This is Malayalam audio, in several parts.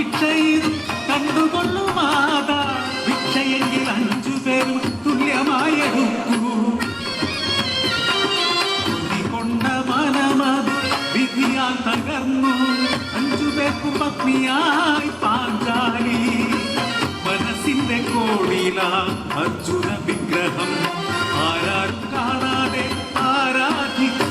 ഭിക്ഷയും കണ്ടുകൊള്ളുമാതാ ഭിക്ഷയെങ്കിൽ 5 പേരും തുല്യമായെടുക്കൂ കൊണ്ട മനമത് വിധിയാൽ തകർന്നു 5 പേർക്കും പത്നിയായി പാഞ്ചാലി മനസ്സിന്റെ കോടില അർജുന വിഗ്രഹം ആരാരും കാണാതെ ആരാധിച്ചു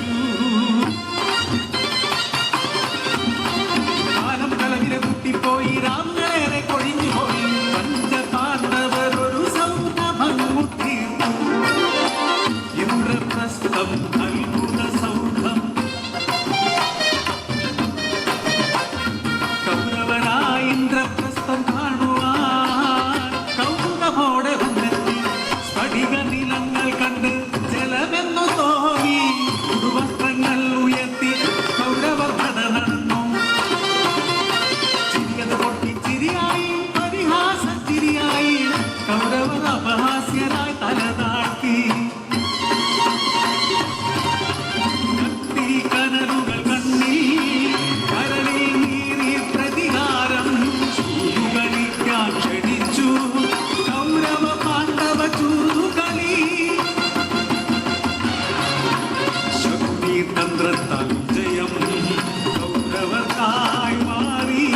കാലം കളവിലെ കുട്ടിപ്പോയി രാമേറെ കൊഴിഞ്ഞു പോയി പഞ്ചപാണ്ഡവർ ഒരു സൗധഭംഗു തീർന്നു ഇന്ദ്രപ്രസ്ഥം അത്ഭുത സൗധം കൗരവരായ ഇന്ദ്രപ്രസ്ഥം കാണുവാൻ കൗതുകമോടെ വന്നെത്തി സ്ഫടിക നിലങ്ങൾ കണ്ട് ജലമെന്നു തോന്നി വസ്ത്രങ്ങൾ ഉയർത്തി കൗരവർ കഥ നടന്നു ചിരിയത് പൊട്ടി ചിരിയായി പരിഹാസ ചിരിയായി കൗരവർ അപഹാസ്യരായി തല താഴ്ത്തി കനലുകൾ കണ്ണീർ കരളിൽ നീറി പ്രതികാരം ചൂതുകളിക്കാൻ ക്ഷണിച്ചു കൗരവ പാണ്ഡവ ചൂതുകളി ശക്തി തന്ത്രത്താൽ ജയം കൗരവർക്കായി മാറി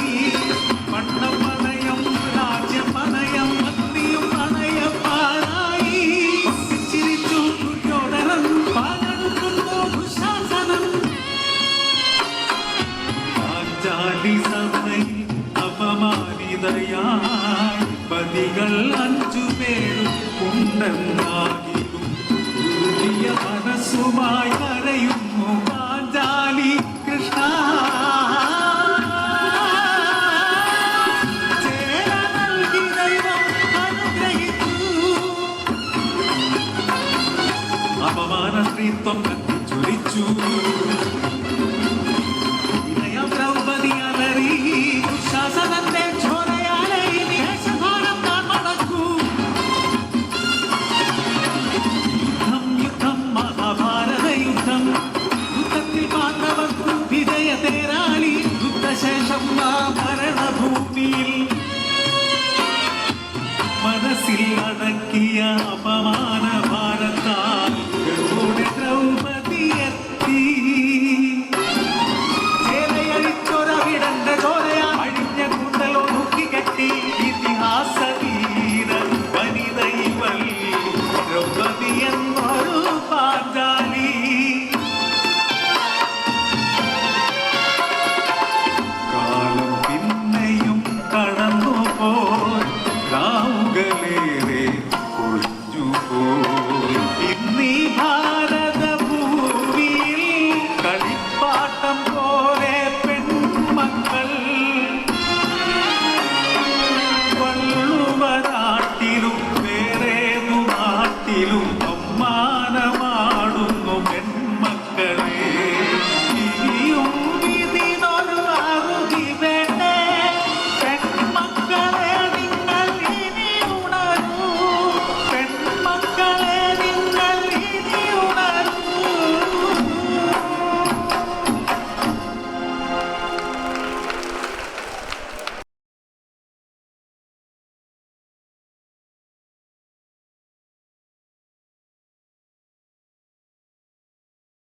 പണ്ടം പണയം രാജ്യം പണയം പത്നിയും പണയപ്പാരായി ചിരിച്ചു ദുര്യോധനൻ പാലെടുക്കുന്നു ദുശാസനം പാഞ്ചാലി സഭയിൽ അപമാനിതയായി പതികൾ 5 പേരും ഉണ്ടെന്നാകിലും ഉരുകിയ മനസ്സുമായി കരയുന്നു പാഞ്ചാലി കൃഷ്ണ ചേര നൽകി ദൈവം അനുഗ്രഹിച്ചു അപമാന സ്ത്രീത്വം ചൊരിച്ചു വിനയം ദ്രൗപദി അലറി ദുശാസനത്തെ ചോരയാലെ ദേശഭാരം താൻ മടക്കൂ യുദ്ധം മഹാഭാരത യുദ്ധം യുദ്ധത്തിൽ പാണ്ഡവർക്കു വിജയതേരാളി യുദ്ധശേഷം ഭരണഭൂമിയിൽ മനസ്സിൽ അടക്കിയ അപമാന